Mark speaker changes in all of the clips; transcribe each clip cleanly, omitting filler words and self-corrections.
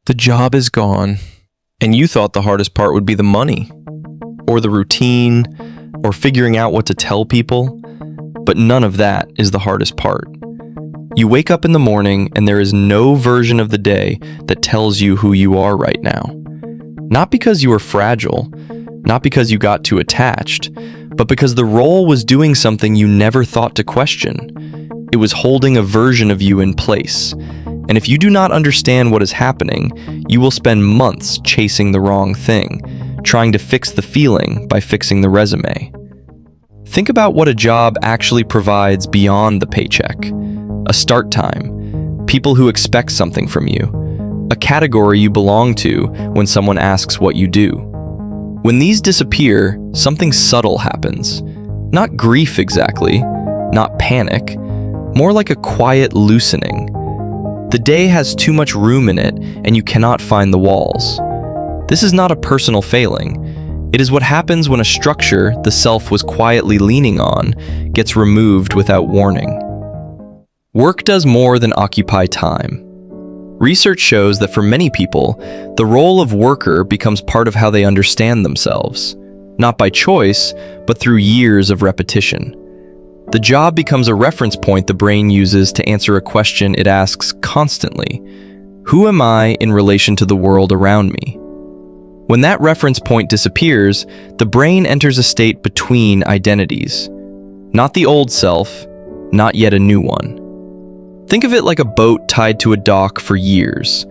Speaker 1: The job is gone, and you thought the hardest part would be the money, or the routine, or figuring out what to tell people, but none of that is the hardest part. You wake up in the morning and there is no version of the day that tells you who you are right now. Not because you were fragile, not because you got too attached, but because the role was doing something you never thought to question. It was holding a version of you in place. And if you do not understand what is happening, you will spend months chasing the wrong thing, trying to fix the feeling by fixing the resume. Think about what a job actually provides beyond the paycheck. A start time, people who expect something from you, a category you belong to when someone asks what you do. When these disappear, something subtle happens. Not grief exactly, not panic, more like a quiet loosening. The day has too much room in it, and you cannot find the walls. This is not a personal failing. It is what happens when a structure the self was quietly leaning on gets removed without warning. Work does more than occupy time. Research shows that for many people, the role of worker becomes part of how they understand themselves, not by choice, but through years of repetition. The job becomes a reference point the brain uses to answer a question it asks constantly: who am I in relation to the world around me? When that reference point disappears, the brain enters a state between identities. Not the old self, not yet a new one. Think of it like a boat tied to a dock for years.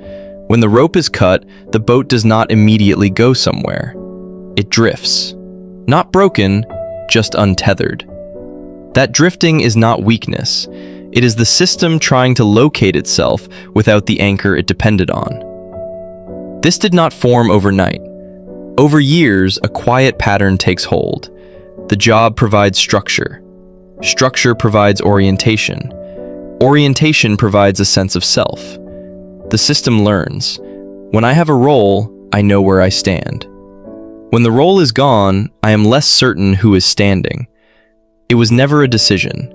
Speaker 1: When the rope is cut, the boat does not immediately go somewhere. It drifts. Not broken, just untethered. That drifting is not weakness. It is the system trying to locate itself without the anchor it depended on. This did not form overnight. Over years, a quiet pattern takes hold. The job provides structure. Structure provides orientation. Orientation provides a sense of self. The system learns. When I have a role, I know where I stand. When the role is gone, I am less certain who is standing. It was never a decision.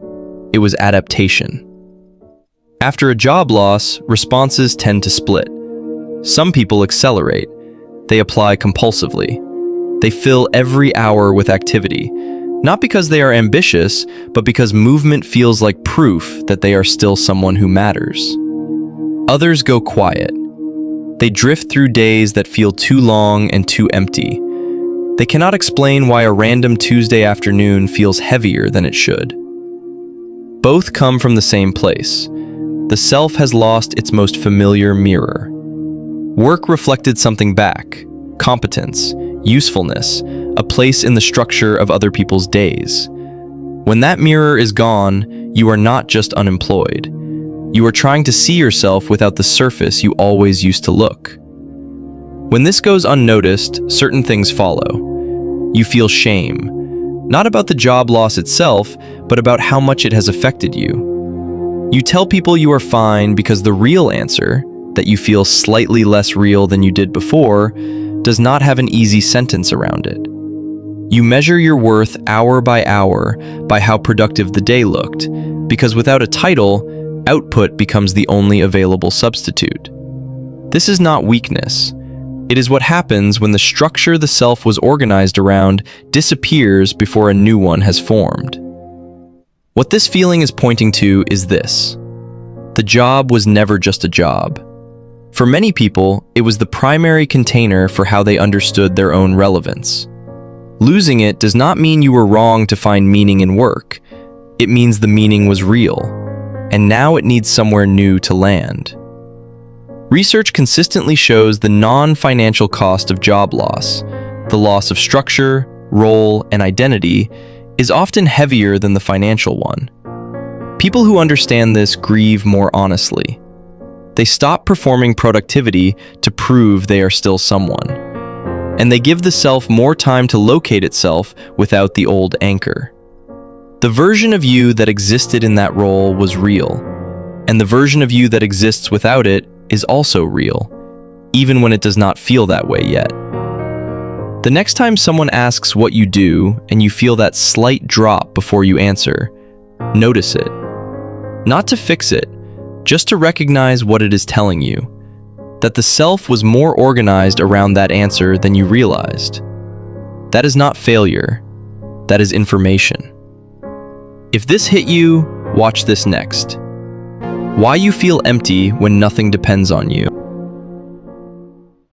Speaker 1: It was adaptation. After a job loss, responses tend to split. Some people accelerate. They apply compulsively. They fill every hour with activity, not because they are ambitious, but because movement feels like proof that they are still someone who matters. Others go quiet. They drift through days that feel too long and too empty. They cannot explain why a random Tuesday afternoon feels heavier than it should. Both come from the same place. The self has lost its most familiar mirror. Work reflected something back: competence, usefulness, a place in the structure of other people's days. When that mirror is gone, you are not just unemployed. You are trying to see yourself without the surface you always used to look. When this goes unnoticed, certain things follow. You feel shame, not about the job loss itself, but about how much it has affected you. You tell people you are fine because the real answer, that you feel slightly less real than you did before, does not have an easy sentence around it. You measure your worth hour by hour by how productive the day looked, because without a title, output becomes the only available substitute. This is not weakness. It is what happens when the structure the self was organized around disappears before a new one has formed. What this feeling is pointing to is this: the job was never just a job. For many people, it was the primary container for how they understood their own relevance. Losing it does not mean you were wrong to find meaning in work. It means the meaning was real, and now it needs somewhere new to land. Research consistently shows the non-financial cost of job loss, the loss of structure, role, and identity, is often heavier than the financial one. People who understand this grieve more honestly. They stop performing productivity to prove they are still someone. And they give the self more time to locate itself without the old anchor. The version of you that existed in that role was real, and the version of you that exists without it is also real, even when it does not feel that way yet. The next time someone asks what you do and you feel that slight drop before you answer, notice it. Not to fix it, just to recognize what it is telling you. that the self was more organized around that answer than you realized. That is not failure. That is information. If this hit you, watch this next. Why you feel empty when nothing depends on you.